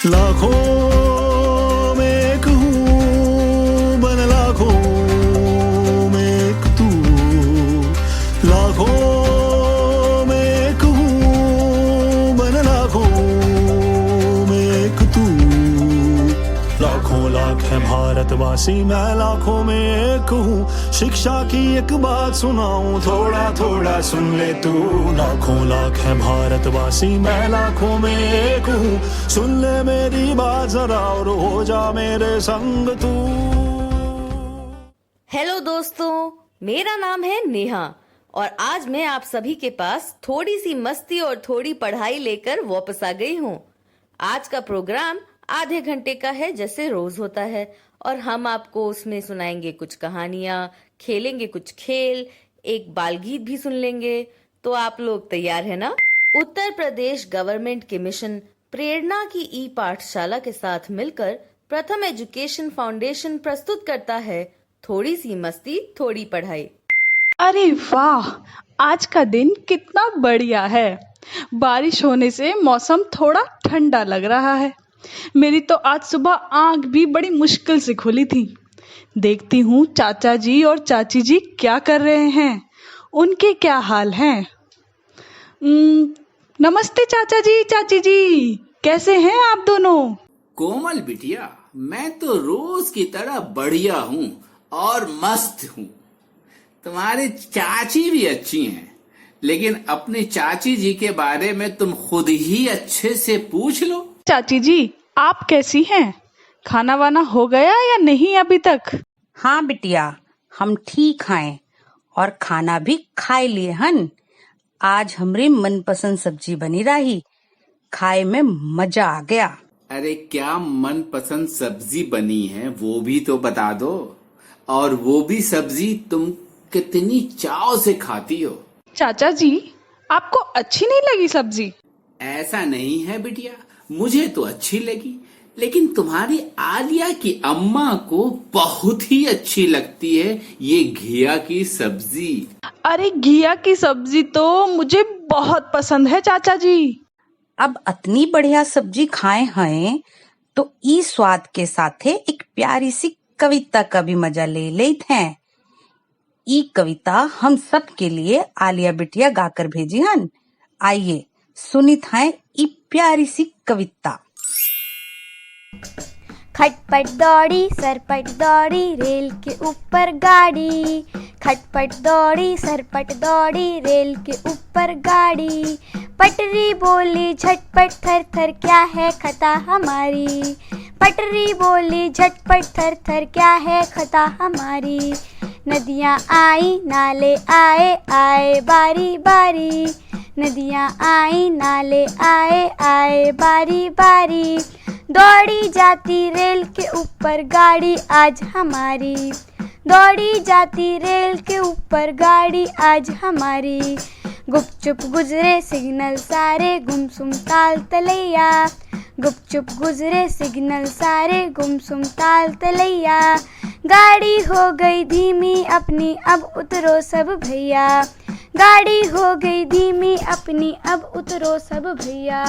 लाखों में एक हूँ बन लाखों में एक तू, लाखों में एक हूँ बन लाखों में एक तू। लाखों लाख है भारतवासी, मैं लाखों में एक हूँ। शिक्षा की एक बात सुनाऊं, थोड़ा थोड़ा सुन ले तू। लाखों लाख है भारतवासी, मैं लाखों में एक हूँ। सुन ले मेरी बात जरा और हो जा मेरे संग तू। हेलो दोस्तों, मेरा नाम है नेहा और आज मैं आप सभी के पास थोड़ी सी मस्ती और थोड़ी पढ़ाई लेकर वापस आ गई हूँ। आज का प्रोग्राम आधे घंटे का है जैसे रोज होता है और हम आपको उसमें सुनाएंगे कुछ कहानियां, खेलेंगे कुछ खेल, एक बाल गीत भी सुन लेंगे। तो आप लोग तैयार है ना? उत्तर प्रदेश गवर्नमेंट के मिशन प्रेरणा की ई पाठशाला के साथ मिलकर प्रथम एजुकेशन फाउंडेशन प्रस्तुत करता है थोड़ी सी मस्ती थोड़ी पढ़ाई। अरे वाह, आज का दिन कितना बढ़िया है। बारिश होने से मौसम थोड़ा ठंडा लग रहा है। मेरी तो आज सुबह आंख भी बड़ी मुश्किल से खुली थी। देखती हूँ चाचा जी और चाची जी क्या कर रहे हैं, उनके क्या हाल हैं। नमस्ते चाचा जी, चाची जी, कैसे हैं आप दोनों? कोमल बिटिया, मैं तो रोज की तरह बढ़िया हूँ और मस्त हूँ। तुम्हारी चाची भी अच्छी हैं, लेकिन अपनी चाची जी के बारे में तुम खुद ही अच्छे से पूछ लो। चाची जी, आप कैसी हैं? खाना वाना हो गया या नहीं अभी तक? हाँ बिटिया, हम ठीक हैं और खाना भी खाए लिए हन। आज हमारी मनपसंद सब्जी बनी रही, खाए में मजा आ गया। अरे क्या मनपसंद सब्जी बनी है वो भी तो बता दो, और वो भी सब्जी तुम कितनी चाव से खाती हो। चाचा जी, आपको अच्छी नहीं लगी सब्जी? ऐसा नहीं है बिटिया, मुझे तो अच्छी लगी, लेकिन तुम्हारी आलिया की अम्मा को बहुत ही अच्छी लगती है ये घिया की सब्जी। अरे घिया की सब्जी तो मुझे बहुत पसंद है चाचा जी। अब इतनी बढ़िया सब्जी खाए हैं तो इस स्वाद के साथ एक प्यारी सी कविता का भी मजा ले लेते हैं। ये कविता हम सब के लिए आलिया बिटिया गाकर भेजी हन। आइए सुनित हैं ये प्यारी सी कविता। खटपट दौड़ी सरपट दौड़ी रेल के ऊपर गाड़ी, खटपट दौड़ी सरपट दौड़ी रेल के ऊपर गाड़ी। पटरी बोली झटपट थर थर क्या है खता हमारी, पटरी बोली झटपट थर थर क्या है खता हमारी। नदियाँ आई नाले आए आए बारी बारी, नदियाँ आई नाले आए आए बारी बारी। दौड़ी जाती रेल के ऊपर गाड़ी आज हमारी, दौड़ी जाती रेल के ऊपर गाड़ी आज हमारी। गुपचुप गुजरे सिग्नल सारे गुमसुम ताल तलैया, गुपचुप गुजरे सिग्नल सारे गुमसुम ताल तलैया। गाड़ी हो गई धीमी अपनी अब उतरो सब भैया, गाड़ी हो गई धीमी अपनी अब उतरो सब भैया।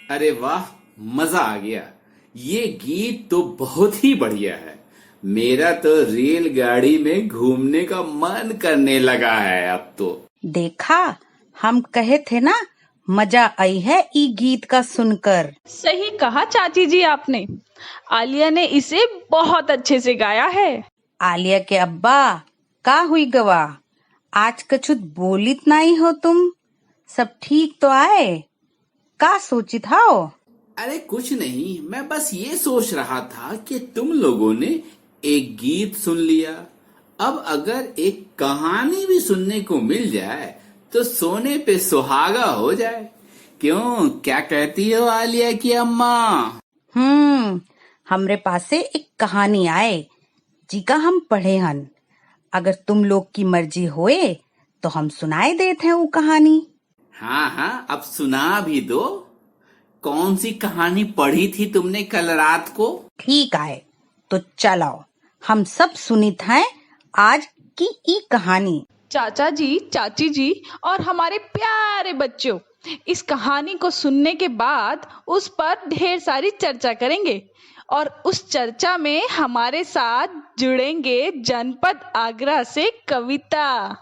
अरे वाह, मजा आ गया। ये गीत तो बहुत ही बढ़िया है। मेरा तो रेलगाड़ी में घूमने का मन करने लगा है अब तो। देखा, हम कहे थे ना मजा आई है ये गीत का सुनकर। सही कहा चाची जी आपने, आलिया ने इसे बहुत अच्छे से गाया है। आलिया के अब्बा का हुई गवा, आज कछुत बोलित नहीं हो तुम? सब ठीक तो आए? का सोची था? अरे कुछ नहीं, मैं बस ये सोच रहा था कि तुम लोगों ने एक गीत सुन लिया, अब अगर एक कहानी भी सुनने को मिल जाए तो सोने पे सुहागा हो जाए। क्यों, क्या कहती हो आलिया की अम्मा? हमरे पास से एक कहानी आए जी का हम पढ़े हन। अगर तुम लोग की मर्जी होए तो हम सुनाए देते हैं वो कहानी। हाँ हाँ, अब सुना भी दो। कौन सी कहानी पढ़ी थी तुमने कल रात को? ठीक आए तो चलो हम सब सुनित हैं आज की ई कहानी। चाचा जी, चाची जी और हमारे प्यारे बच्चों, इस कहानी को सुनने के बाद उस पर ढेर सारी चर्चा करेंगे और उस चर्चा में हमारे साथ जुड़ेंगे जनपद आगरा से कविता।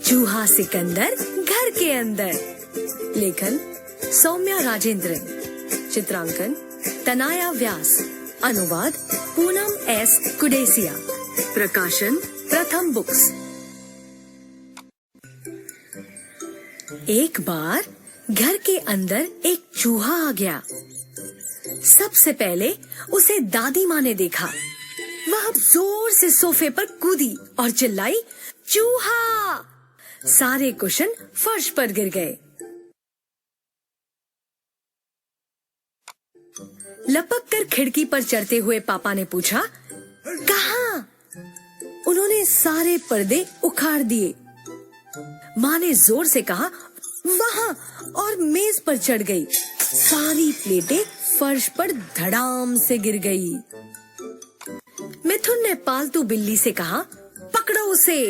चूहा सिकंदर घर के अंदर। लेखन सौम्या राजेंद्रन। चित्रांकन तनाया व्यास। अनुवाद पूनम एस कुडेसिया। प्रकाशन प्रथम बुक्स। एक बार घर के अंदर एक चूहा आ गया। सबसे पहले उसे दादी माँ ने देखा। वह जोर से सोफे पर कूदी और चिल्लाई, चूहा! सारे कुशन फर्श पर गिर गए। लपक कर खिड़की पर चढ़ते हुए पापा ने पूछा, कहाँ? उन्होंने सारे पर्दे उखाड़ दिए। माँ ने जोर से कहा, वहाँ, और मेज पर चढ़ गई। सारी प्लेटें फर्श पर धड़ाम से गिर गई। मिथुन ने पालतू बिल्ली से कहा, पकड़ो उसे।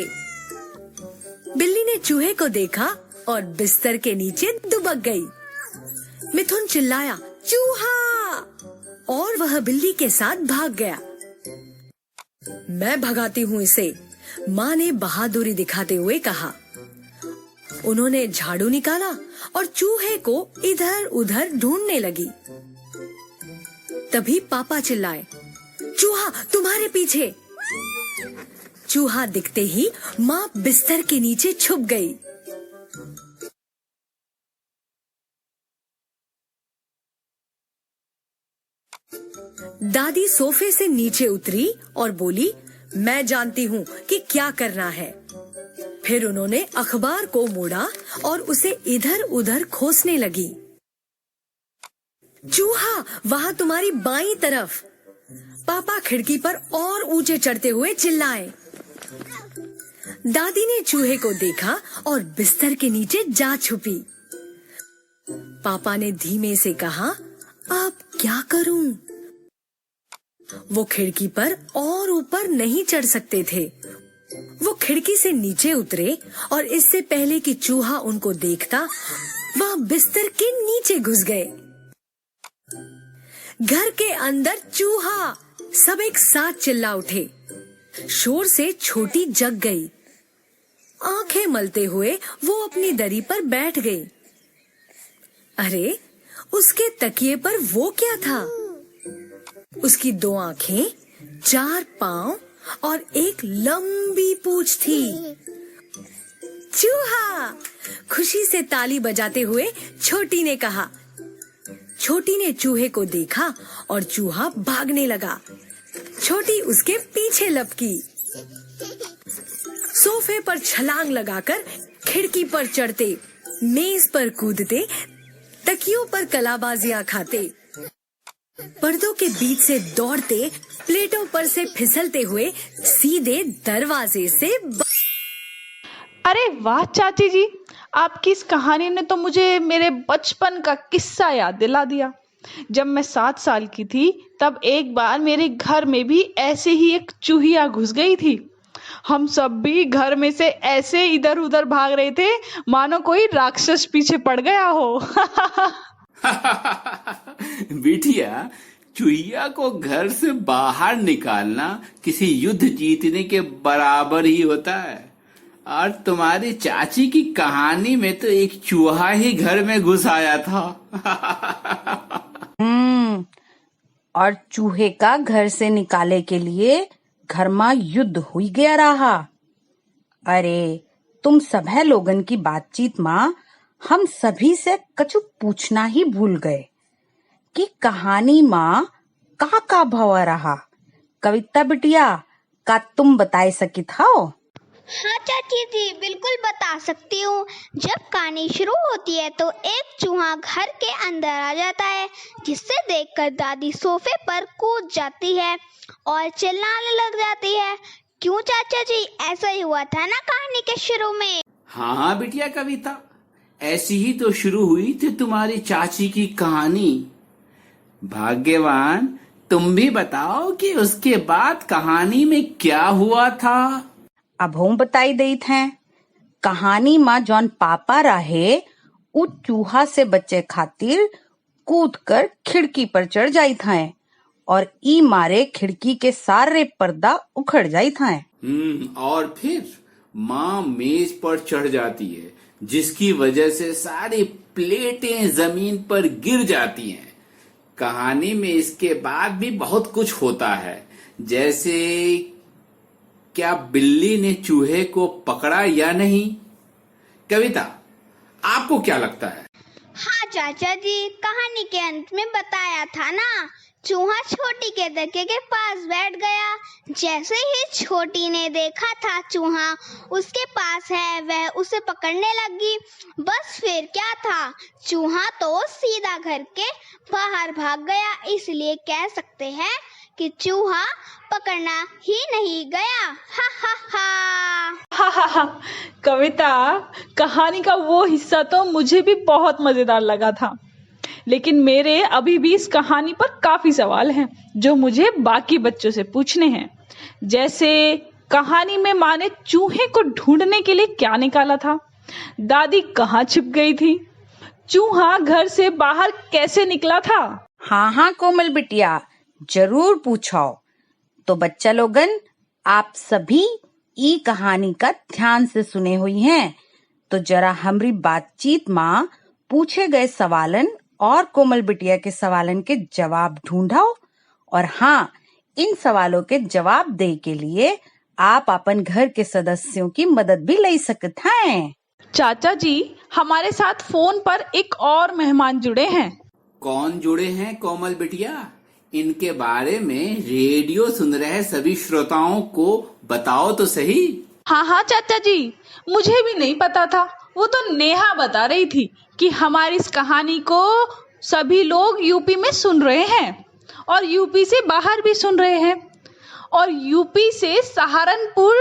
बिल्ली ने चूहे को देखा और बिस्तर के नीचे दुबक गई। मिथुन चिल्लाया, चूहा! और वह बिल्ली के साथ भाग गया। मैं भगाती हूँ इसे, माँ ने बहादुरी दिखाते हुए कहा। उन्होंने झाड़ू निकाला और चूहे को इधर उधर ढूंढने लगी। तभी पापा चिल्लाए, चूहा तुम्हारे पीछे। चूहा दिखते ही माँ बिस्तर के नीचे छुप गई। दादी सोफे से नीचे उतरी और बोली, मैं जानती हूँ कि क्या करना है। फिर उन्होंने अखबार को मोड़ा और उसे इधर उधर खोसने लगी। चूहा वहाँ तुम्हारी बाईं तरफ। पापा खिड़की पर और ऊंचे चढ़ते हुए चिल्लाए। दादी ने चूहे को देखा और बिस्तर के नीचे जा छुपी। पापा ने धीमे से कहा, अब क्या करूं? वो खिड़की पर और ऊपर नहीं चढ़ सकते थे। वो खिड़की से नीचे उतरे और इससे पहले कि चूहा उनको देखता, वह बिस्तर के नीचे घुस गए। घर के अंदर चूहा! सब एक साथ चिल्ला उठे। शोर से छोटी जग गई। आंखें मलते हुए वो अपनी दरी पर बैठ गई। अरे, उसके तकिए पर वो क्या था? उसकी 2 आंखें, 4 पांव और एक लंबी पूंछ थी। चूहा! खुशी से ताली बजाते हुए छोटी ने कहा। छोटी ने चूहे को देखा और चूहा भागने लगा। छोटी उसके पीछे लपकी। सोफे पर छलांग लगाकर खिड़की पर चढ़ते, मेज पर कूदते, तकियों पर कलाबाजियां खाते, पर्दों के बीच से दौड़ते, प्लेटों पर से फिसलते हुए सीधे दरवाजे से अरे वाह चाची जी, आपकी इस कहानी ने तो मुझे मेरे बचपन का किस्सा याद दिला दिया। जब मैं 7 साल की थी, तब एक बार मेरे घर में भी ऐसे ही एक चूहिया घुस गई थी। हम सब भी घर में से ऐसे इधर उधर भाग रहे थे, मानो कोई राक्षस पीछे पड़ गया हो। बिटिया, चूहिया को घर से बाहर निकालना किसी युद्ध जीतने के बराबर ही होता है। और तुम्हारी चाची की कहानी में तो एक चूहा ही घर में घुस आया था। और चूहे का घर से निकाले के लिए घर में युद्ध हुई गया रहा। अरे, तुम सभे लोगन की बातचीत में हम सभी से कछु पूछना ही भूल गए कि कहानी में का भवा रहा। कविता बिटिया, का तुम बताए सकी था? हाँ चाची जी, बिल्कुल बता सकती हूँ। जब कहानी शुरू होती है तो एक चूहा घर के अंदर आ जाता है, जिससे देखकर दादी सोफे पर कूद जाती है और चिल्लाने लग जाती है। क्यों चाचा जी, ऐसा ही हुआ था ना कहानी के शुरू में? हाँ बिटिया कविता, ऐसी ही तो शुरू हुई थी तुम्हारी चाची की कहानी। भाग्यवान, तुम भी बताओ कि उसके बाद कहानी में क्या हुआ था। अब हम बताई देत हैं। कहानी माँ जौन पापा रहे उ चूहा से बचे खातिर कूद कर खिड़की पर चढ़ जाई था और ई मारे खिड़की के सारे पर्दा उखड़ जाई था। और फिर माँ मेज पर चढ़ जाती है, जिसकी वजह से सारी प्लेटें जमीन पर गिर जाती हैं। कहानी में इसके बाद भी बहुत कुछ होता है, जैसे क्या बिल्ली ने चूहे को पकड़ा या नहीं? कविता, आपको क्या लगता है? हाँ चाचा जी, कहानी के अंत में बताया था ना, चूहा छोटी के धक्के के पास बैठ गया। जैसे ही छोटी ने देखा था चूहा उसके पास है, वह उसे पकड़ने लगी। बस फिर क्या था, चूहा तो सीधा घर के बाहर भाग गया। इसलिए कह सकते हैं कि चूहा पकड़ना ही नहीं गया। हा हा हा। हा हा हा। कविता, कहानी का वो हिस्सा तो मुझे भी बहुत मजेदार लगा था, लेकिन मेरे अभी भी इस कहानी पर काफी सवाल हैं जो मुझे बाकी बच्चों से पूछने हैं। जैसे कहानी में माँ ने चूहे को ढूंढने के लिए क्या निकाला था? दादी कहाँ छिप गई थी? चूहा घर से बाहर कैसे निकला था? हाँ कोमल बिटिया, जरूर पूछो। तो बच्चा लोगन, आप सभी ई कहानी का ध्यान से सुने हुई हैं, तो जरा हमारी बातचीत माँ पूछे गए सवालन और कोमल बिटिया के सवालन के जवाब ढूंढो। और हाँ, इन सवालों के जवाब दे के लिए आप अपन घर के सदस्यों की मदद भी ले सकते हैं। चाचा जी, हमारे साथ फोन पर एक और मेहमान जुड़े हैं। कौन जुड़े हैं कोमल बिटिया? इनके बारे में रेडियो सुन रहे सभी श्रोताओं को बताओ तो सही। हाँ चाचा जी, मुझे भी नहीं पता था। वो तो नेहा बता रही थी कि हमारी इस कहानी को सभी लोग यूपी में सुन रहे हैं और यूपी से बाहर भी सुन रहे हैं। और यूपी से सहारनपुर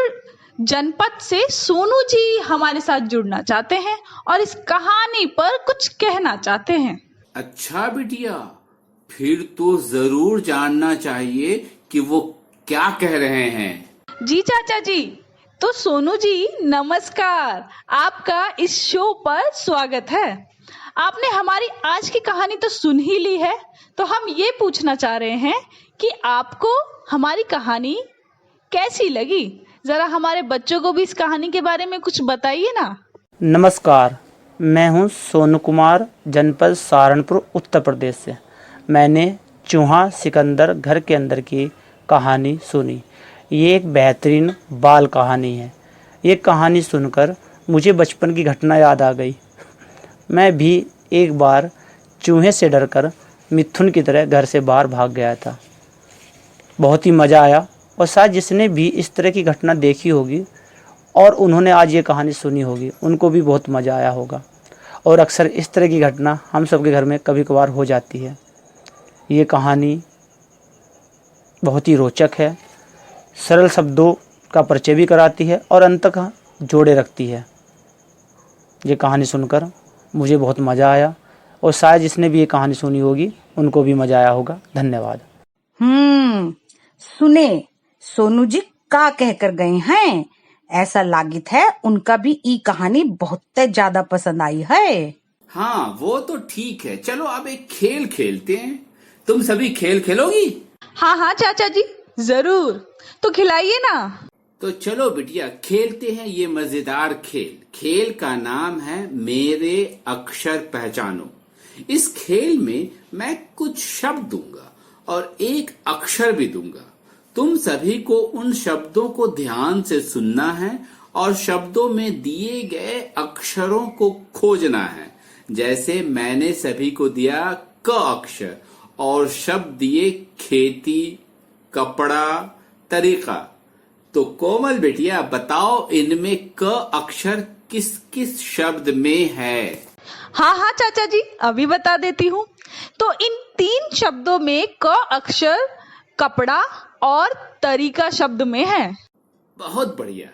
जनपद से सोनू जी हमारे साथ जुड़ना चाहते हैं और इस कहानी पर कुछ कहना चाहते हैं। अच्छा बिटिया, फिर तो जरूर जानना चाहिए कि वो क्या कह रहे हैं। जी चाचा जी, तो सोनू जी नमस्कार, आपका इस शो पर स्वागत है। आपने हमारी आज की कहानी तो सुन ही ली है, तो हम ये पूछना चाह रहे हैं कि आपको हमारी कहानी कैसी लगी? जरा हमारे बच्चों को भी इस कहानी के बारे में कुछ बताइए ना। नमस्कार, मैं हूं सोनू कुमार, जनपद सहारनपुर, उत्तर प्रदेश से। मैंने चूहा सिकंदर घर के अंदर की कहानी सुनी। ये एक बेहतरीन बाल कहानी है। ये कहानी सुनकर मुझे बचपन की घटना याद आ गई। मैं भी एक बार चूहे से डरकर मिथुन की तरह घर से बाहर भाग गया था। बहुत ही मज़ा आया और शायद जिसने भी इस तरह की घटना देखी होगी और उन्होंने आज ये कहानी सुनी होगी, उनको भी बहुत मज़ा आया होगा। और अक्सर इस तरह की घटना हम सबके घर में कभी कभार हो जाती है। ये कहानी बहुत ही रोचक है, सरल शब्दों का परिचय भी कराती है और अंत तक जोड़े रखती है। ये कहानी सुनकर मुझे बहुत मज़ा आया और शायद जिसने भी ये कहानी सुनी होगी उनको भी मज़ा आया होगा। धन्यवाद। सुने सोनू जी का कह कर गए हैं। ऐसा लागित है उनका भी ई कहानी बहुत ज्यादा पसंद आई है। हाँ, वो तो ठीक है। चलो अब एक खेल खेलते हैं। तुम सभी खेल खेलोगी? हाँ चाचा जी, जरूर। तो खिलाइए ना। तो चलो बिटिया, खेलते हैं ये मजेदार खेल। खेल का नाम है मेरे अक्षर पहचानो। इस खेल में मैं कुछ शब्द दूंगा और एक अक्षर भी दूंगा। तुम सभी को उन शब्दों को ध्यान से सुनना है और शब्दों में दिए गए अक्षरों को खोजना है। जैसे मैंने सभी को दिया क अक्षर और शब्द दिए खेती, कपड़ा, तरीका। तो कोमल बेटिया बताओ, इनमें क अक्षर किस किस शब्द में है? हाँ चाचा जी, अभी बता देती हूँ। तो इन 3 शब्दों में क अक्षर कपड़ा और तरीका शब्द में है। बहुत बढ़िया।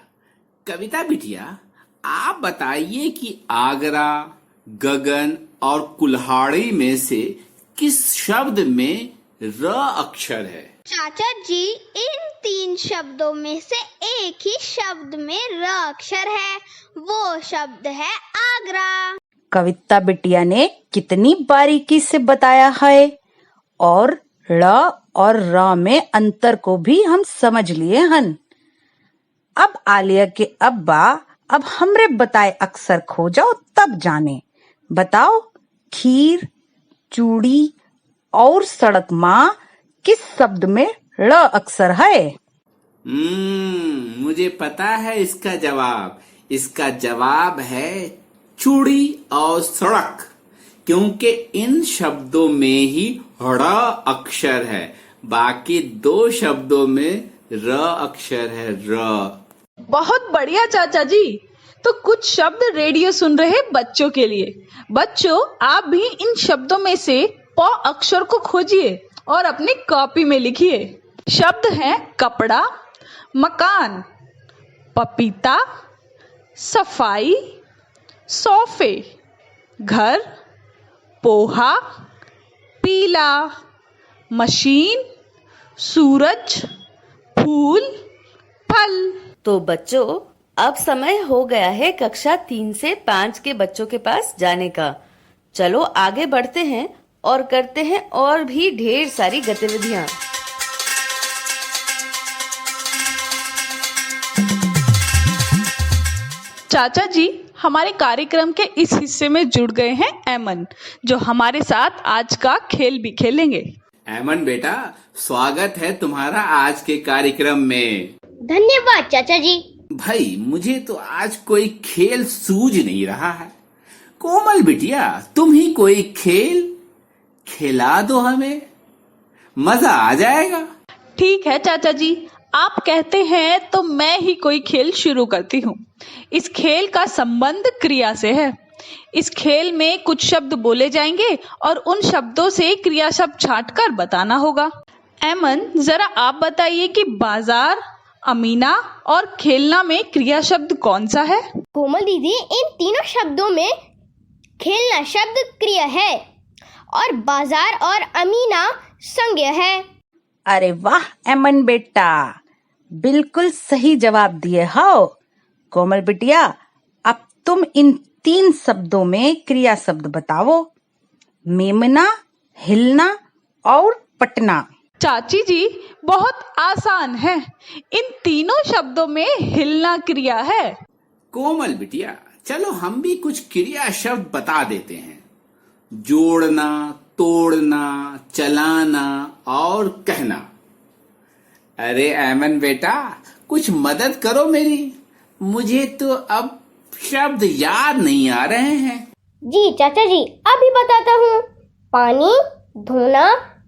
कविता बिटिया, आप बताइए कि आगरा, गगन और कुल्हाड़ी में से किस शब्द में र अक्षर है? चाचा जी, इन 3 शब्दों में से एक ही शब्द में र अक्षर है, वो शब्द है आगरा। कविता बिटिया ने कितनी बारीकी से बताया है और ळ और र में अंतर को भी हम समझ लिए हन। अब आलिया के अब्बा अब हमरे बताए अक्षर खो जाओ तब जाने। बताओ, खीर, चूड़ी और सड़क माँ किस शब्द में ळ अक्षर है? मुझे पता है इसका जवाब। इसका जवाब है चूड़ी और सड़क, क्योंकि इन शब्दों में ही ड़ अक्षर है, बाकी 2 शब्दों में र अक्षर है। र। बहुत बढ़िया चाचा जी। तो कुछ शब्द रेडियो सुन रहे बच्चों के लिए। बच्चों, आप भी इन शब्दों में से प अक्षर को खोजिए और अपनी कॉपी में लिखिए। शब्द हैं कपड़ा, मकान, पपीता, सफाई, सोफे, घर, पोहा, पीला, मशीन, सूरज, फूल, फल। तो बच्चों, अब समय हो गया है कक्षा 3 से 5 के बच्चों के पास जाने का। चलो आगे बढ़ते हैं और करते हैं और भी ढेर सारी गतिविधियां। चाचा जी, हमारे कार्यक्रम के इस हिस्से में जुड़ गए हैं ऐमन, जो हमारे साथ आज का खेल भी खेलेंगे। ऐमन बेटा, स्वागत है तुम्हारा आज के कार्यक्रम में। धन्यवाद चाचा जी। भाई, मुझे तो आज कोई खेल सूझ नहीं रहा है। कोमल बिटिया, तुम ही कोई खेल खिला दो हमें, मजा आ जाएगा। ठीक है चाचा जी, आप कहते हैं तो मैं ही कोई खेल शुरू करती हूँ। इस खेल का संबंध क्रिया से है। इस खेल में कुछ शब्द बोले जाएंगे और उन शब्दों से क्रिया शब्द छांटकर बताना होगा। ऐमन, जरा आप बताइए कि बाजार, अमीना और खेलना में क्रिया शब्द कौन सा है? कोमल दीदी, इन तीनों शब्दों में खेलना शब्द क्रिया है और बाजार और अमीना संज्ञा है। अरे वाह ऐमन बेटा, बिल्कुल सही जवाब दिए हो। कोमल बिटिया, अब तुम इन 3 शब्दों में क्रिया शब्द बताओ। मेमना, हिलना और पटना। चाची जी, बहुत आसान है। इन तीनों शब्दों में हिलना क्रिया है। कोमल बिटिया, चलो हम भी कुछ क्रिया शब्द बता देते हैं। जोड़ना, तोड़ना, चलाना और कहना। अरे ऐमन बेटा, कुछ मदद करो मेरी, मुझे तो अब शब्द याद नहीं आ रहे हैं। जी चाचा जी, अभी बताता हूँ। पानी, धोना,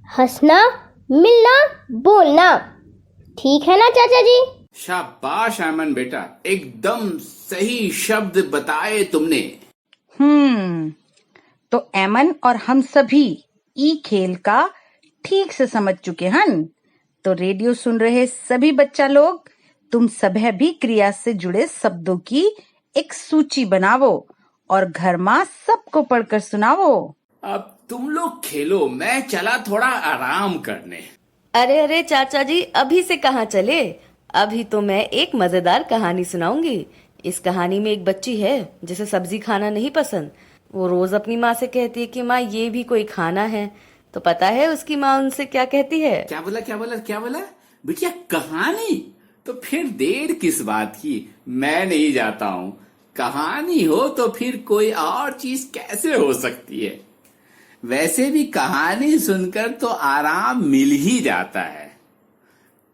हंसना, मिलना, बोलना। ठीक है ना चाचा जी? शाबाश ऐमन बेटा, एकदम सही शब्द बताए तुमने। तो ऐमन और हम सभी ई खेल का ठीक से समझ चुके हैं। तो रेडियो सुन रहे सभी बच्चा लोग, तुम सभी भी क्रिया से जुड़े शब्दों की एक सूची बनावो और घर में सबको पढ़कर सुनावो। अब तुम लोग खेलो, मैं चला थोड़ा आराम करने। अरे अरे चाचा जी, अभी से कहाँ चले? अभी तो मैं एक मजेदार कहानी सुनाऊंगी। इस कहानी में एक बच्ची है जिसे सब्जी खाना नहीं पसंद। वो रोज अपनी माँ से कहती है कि माँ ये भी कोई खाना है। तो पता है उसकी माँ उनसे क्या कहती है? क्या बोला बिटिया, कहानी? तो फिर देर किस बात की, मैं नहीं जाता हूँ। कहानी हो तो फिर कोई और चीज कैसे हो सकती है। वैसे भी कहानी सुनकर तो आराम मिल ही जाता है।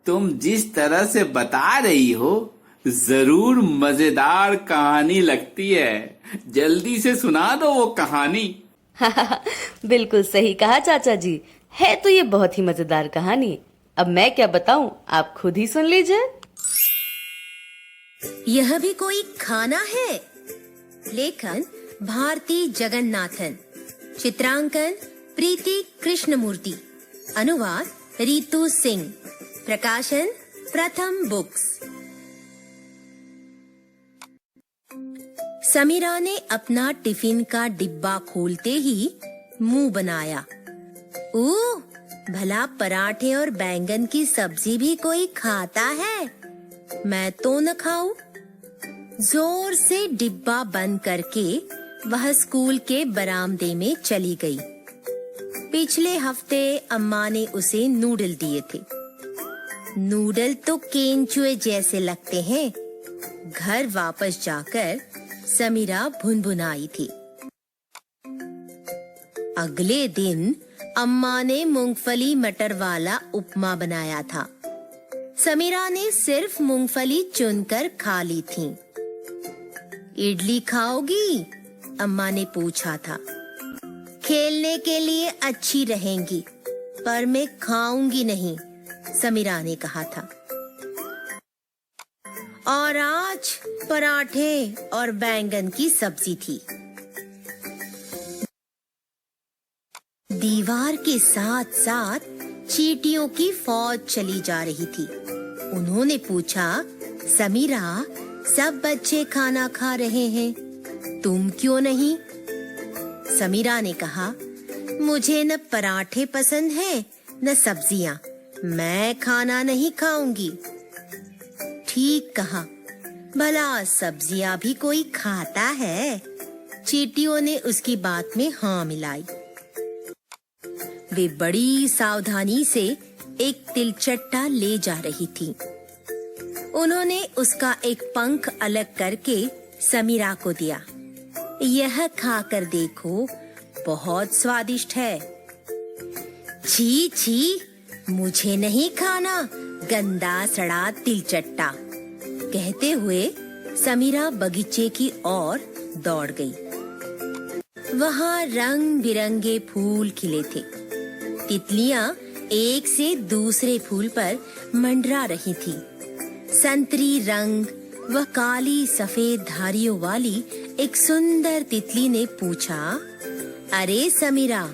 तुम जिस तरह से बता रही हो, जरूर मजेदार कहानी लगती है। जल्दी से सुना दो वो कहानी। बिल्कुल सही कहा चाचा जी, है तो ये बहुत ही मजेदार कहानी। अब मैं क्या बताऊं, आप खुद ही सुन लीजिए। यह भी कोई खाना है। लेखन भारती जगन्नाथन, चित्रांकन प्रीति कृष्णमूर्ति, अनुवाद रीतू सिंह, प्रकाशन प्रथम बुक्स। समीरा ने अपना टिफिन का डिब्बा खोलते ही मुंह बनाया। ओह, भला पराठे और बैंगन की सब्जी भी कोई खाता है? मैं तो न खाऊं। जोर से डिब्बा बंद करके वह स्कूल के बरामदे में चली गई। पिछले हफ्ते अम्मा ने उसे नूडल दिए थे। नूडल तो केंचुए जैसे लगते हैं। घर वापस जाकर समीरा भुनभुनाई थी। अगले दिन अम्मा ने मूंगफली मटर वाला उपमा बनाया था। समीरा ने सिर्फ मूंगफली चुनकर खा ली थी। इडली खाओगी? अम्मा ने पूछा था। खेलने के लिए अच्छी रहेंगी, पर मैं खाऊंगी नहीं, समीरा ने कहा था। और आज पराठे और बैंगन की सब्जी थी। दीवार के साथ साथ चींटियों की फौज चली जा रही थी। उन्होंने पूछा, समीरा, सब बच्चे खाना खा रहे हैं, तुम क्यों नहीं? समीरा ने कहा, मुझे न पराठे पसंद हैं न सब्जियां, मैं खाना नहीं खाऊंगी। ठीक कहा, भला सब्जियां भी कोई खाता है? चींटियों ने उसकी बात में हाँ मिलाई। वे बड़ी सावधानी से एक तिलचट्टा ले जा रही थी। उन्होंने उसका एक पंख अलग करके समीरा को दिया। यह खाकर देखो, बहुत स्वादिष्ट है। छी छी, मुझे नहीं खाना, गंदा सड़ा तिलचट्टा, कहते हुए समीरा बगीचे की ओर दौड़ गई। वहाँ रंग बिरंगे फूल खिले थे। तितलियां एक से दूसरे फूल पर मंडरा रही थी। संतरी रंग व काली सफेद धारियों वाली एक सुंदर तितली ने पूछा, अरे समीरा,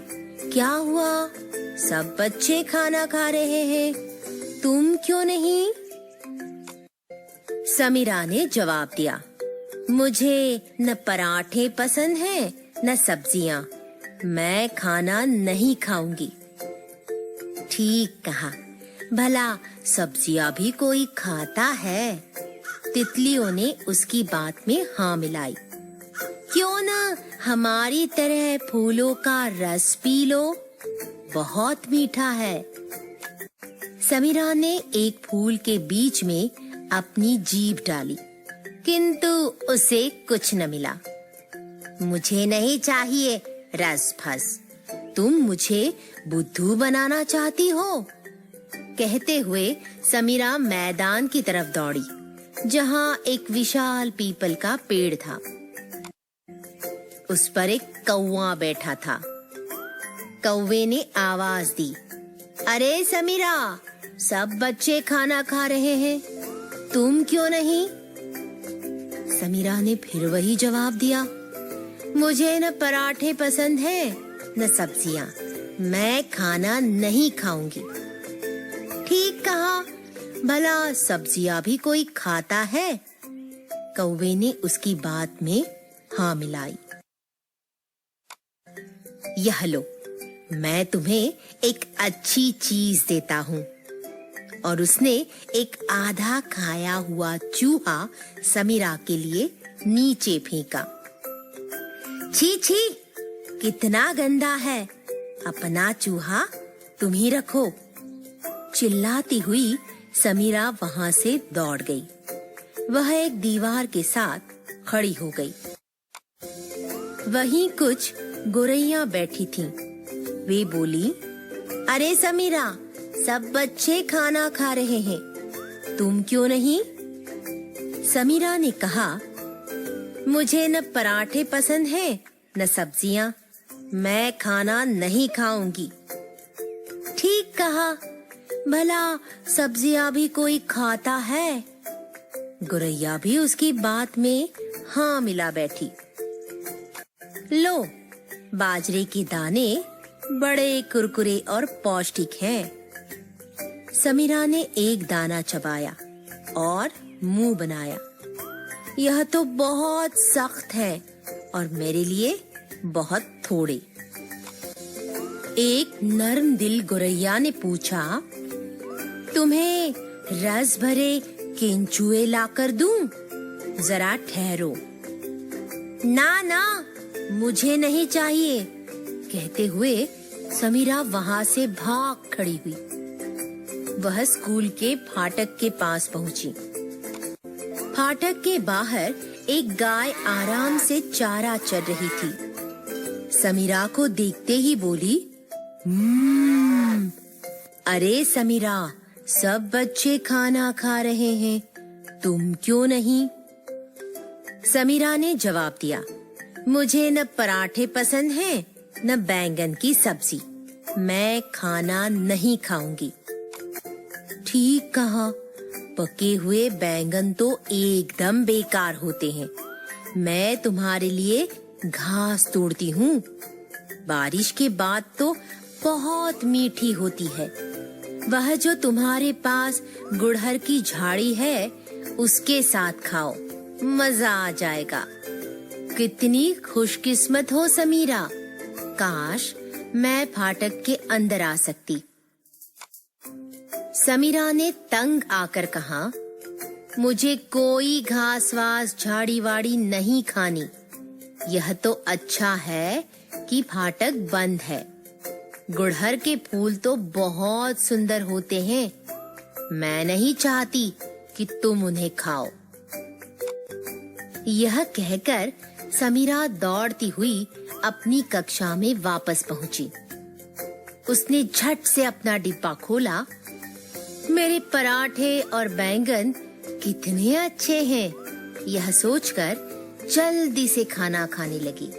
क्या हुआ? सब बच्चे खाना खा रहे हैं, तुम क्यों नहीं? समीरा ने जवाब दिया, मुझे न पराठे पसंद हैं न सब्जियां, मैं खाना नहीं खाऊंगी। ठीक कहा, भला सब्जियां भी कोई खाता है? तितलियों ने उसकी बात में हाँ मिलाई। क्यों न हमारी तरह फूलों का रस पी लो, बहुत मीठा है। समीरा ने एक फूल के बीच में अपनी जीभ डाली, किंतु उसे कुछ न मिला। मुझे नहीं चाहिए रस फस, तुम मुझे बुद्धू बनाना चाहती हो, कहते हुए समीरा मैदान की तरफ दौड़ी, जहाँ एक विशाल पीपल का पेड़ था। उस पर एक कौवा बैठा था। कौवे ने आवाज दी, अरे समीरा, सब बच्चे खाना खा रहे हैं, तुम क्यों नहीं? समीरा ने फिर वही जवाब दिया, मुझे न पराठे पसंद हैं न सब्जियां, मैं खाना नहीं खाऊंगी। ठीक कहा, भला सब्जियां भी कोई खाता है? कौवे ने उसकी बात में हाँ मिलाई। यह लो, मैं तुम्हें एक अच्छी चीज देता हूँ। और उसने एक आधा खाया हुआ चूहा समीरा के लिए नीचे फेंका। छी छी, कितना गंदा है, अपना चूहा तुम ही रखो। चिल्लाती हुई समीरा वहाँ से दौड़ गई। वह एक दीवार के साथ खड़ी हो गई। वहीं कुछ गोरैया बैठी थीं। वे बोली, अरे समीरा, सब बच्चे खाना खा रहे हैं, तुम क्यों नहीं? समीरा ने कहा, मुझे न पराठे पसंद हैं न सब्जियां, मैं खाना नहीं खाऊंगी। ठीक कहा, भला सब्जियां भी कोई खाता है? गोरैया भी उसकी बात में हाँ मिला बैठी। लो, बाजरे के दाने बड़े कुरकुरे और पौष्टिक हैं। समीरा ने एक दाना चबाया और मुंह बनाया। यह तो बहुत सख्त है और मेरे लिए बहुत थोड़े। एक नर्म दिल गोरैया ने पूछा, तुम्हें रस भरे केंचुए लाकर दूं? जरा ठहरो। ना ना, मुझे नहीं चाहिए, कहते हुए समीरा वहां से भाग खड़ी हुई। वह स्कूल के फाटक के पास पहुंची। फाटक के बाहर एक गाय आराम से चारा चर रही थी। समीरा को देखते ही बोली, अरे समीरा, सब बच्चे खाना खा रहे हैं, तुम क्यों नहीं? समीरा ने जवाब दिया, मुझे न पराठे पसंद हैं, न बैंगन की सब्जी, मैं खाना नहीं खाऊंगी। ठीक कहा, पके हुए बैंगन तो एकदम बेकार होते हैं। मैं तुम्हारे लिए घास तोड़ती हूँ। बारिश के बाद तो बहुत मीठी होती है। वह जो तुम्हारे पास गुड़हल की झाड़ी है, उसके साथ खाओ, मजा आ जाएगा। कितनी खुशकिस्मत हो समीरा, काश मैं फाटक के अंदर आ सकती। समीरा ने तंग आकर कहा, मुझे कोई घास वास झाड़ी वाड़ी नहीं खानी। यह तो अच्छा है कि फाटक बंद है। गुड़हल के फूल तो बहुत सुंदर होते हैं। मैं नहीं चाहती कि तुम उन्हें खाओ। यह कहकर समीरा दौड़ती हुई अपनी कक्षा में वापस पहुंची। उसने झट से अपना डिब्बा खोला। मेरे पराठे और बैंगन कितने अच्छे हैं, यह सोचकर जल्दी से खाना खाने लगी।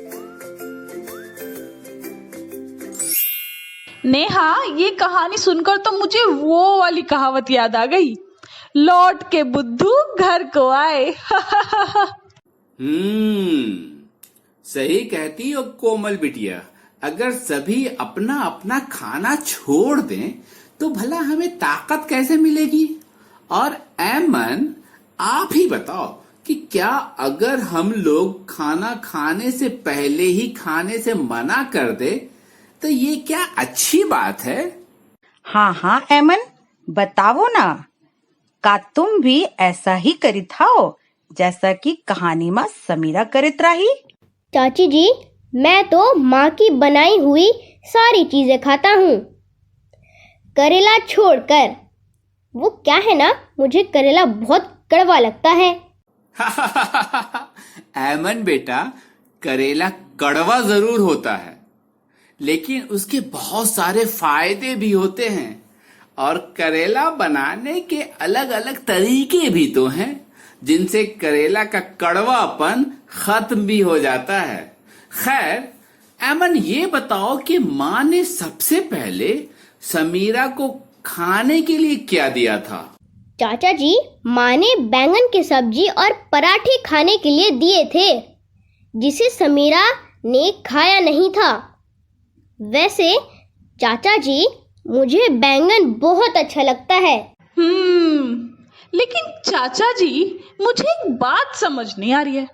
नेहा, ये कहानी सुनकर तो मुझे वो वाली कहावत याद आ गई, लौट के बुद्धू घर को आए। सही कहती हो कोमल बिटिया। अगर सभी अपना अपना खाना छोड़ दें तो भला हमें ताकत कैसे मिलेगी? और ऐमन, आप ही बताओ कि क्या अगर हम लोग खाना खाने से पहले ही खाने से मना कर दे तो ये क्या अच्छी बात है? हाँ हाँ ऐमन, बताओ ना, का तुम भी ऐसा ही करित हो जैसा कि कहानी में समीरा करित रही? चाची जी, मैं तो माँ की बनाई हुई सारी चीजें खाता हूँ, करेला छोड़कर। वो क्या है ना, मुझे करेला बहुत कड़वा लगता है। ऐमन बेटा, करेला कड़वा जरूर होता है, लेकिन उसके बहुत सारे फायदे भी होते हैं। और करेला बनाने के अलग अलग तरीके भी तो हैं, जिनसे करेला का कड़वापन खत्म भी हो जाता है। खैर ऐमन, ये बताओ कि माँ ने सबसे पहले समीरा को खाने के लिए क्या दिया था? चाचा जी, माँ ने बैंगन की सब्जी और पराठे खाने के लिए दिए थे, जिसे समीरा ने खाया नहीं था। वैसे चाचा जी, मुझे बैंगन बहुत अच्छा लगता है। लेकिन चाचा जी, मुझे एक बात समझ नहीं आ रही है।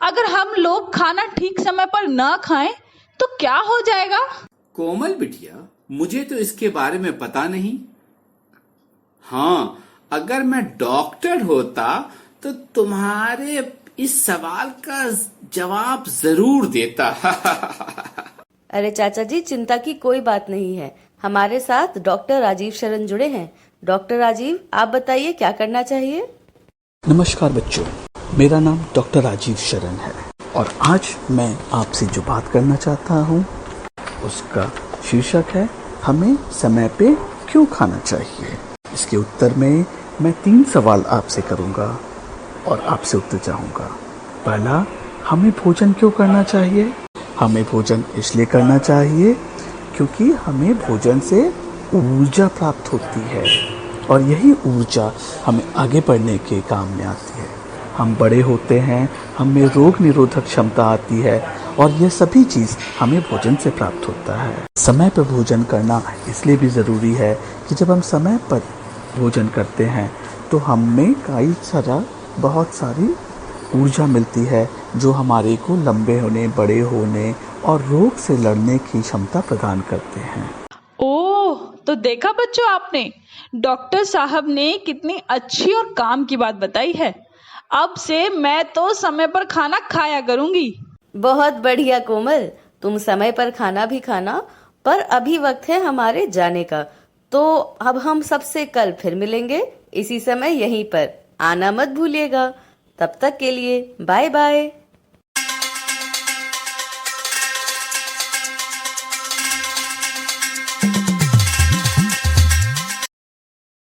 अगर हम लोग खाना ठीक समय पर ना खाएं तो क्या हो जाएगा? कोमल बिटिया, मुझे तो इसके बारे में पता नहीं। हाँ, अगर मैं डॉक्टर होता तो तुम्हारे इस सवाल का जवाब जरूर देता। अरे चाचा जी, चिंता की कोई बात नहीं है। हमारे साथ डॉक्टर राजीव शरण जुड़े हैं। डॉक्टर राजीव, आप बताइए क्या करना चाहिए? नमस्कार बच्चों, मेरा नाम डॉक्टर राजीव शरण है और आज मैं आपसे जो बात करना चाहता हूँ उसका शीर्षक है, हमें समय पे क्यों खाना चाहिए। इसके उत्तर में मैं 3 सवाल आपसे करूँगा और आपसे उत्तर चाहूँगा। पहला, हमें भोजन क्यों करना चाहिए? हमें भोजन इसलिए करना चाहिए क्योंकि हमें भोजन से ऊर्जा प्राप्त होती है और यही ऊर्जा हमें आगे बढ़ने के काम में आती है। हम बड़े होते हैं, हमें रोग निरोधक क्षमता आती है और ये सभी चीज़ हमें भोजन से प्राप्त होता है। समय पर भोजन करना इसलिए भी ज़रूरी है कि जब हम समय पर भोजन करते हैं तो हमें बहुत सारी ऊर्जा मिलती है जो हमारे को लंबे होने, बड़े होने और रोग से लड़ने की क्षमता प्रदान करते हैं। ओह, तो देखा बच्चों आपने, डॉक्टर साहब ने कितनी अच्छी और काम की बात बताई है। अब से मैं तो समय पर खाना खाया करूंगी। बहुत बढ़िया कोमल, तुम समय पर खाना भी खाना, पर अभी वक्त है हमारे जाने का। तो अब हम सबसे कल फिर मिलेंगे इसी समय यहीं पर। आना मत भूलिएगा। तब तक के लिए बाय बाय।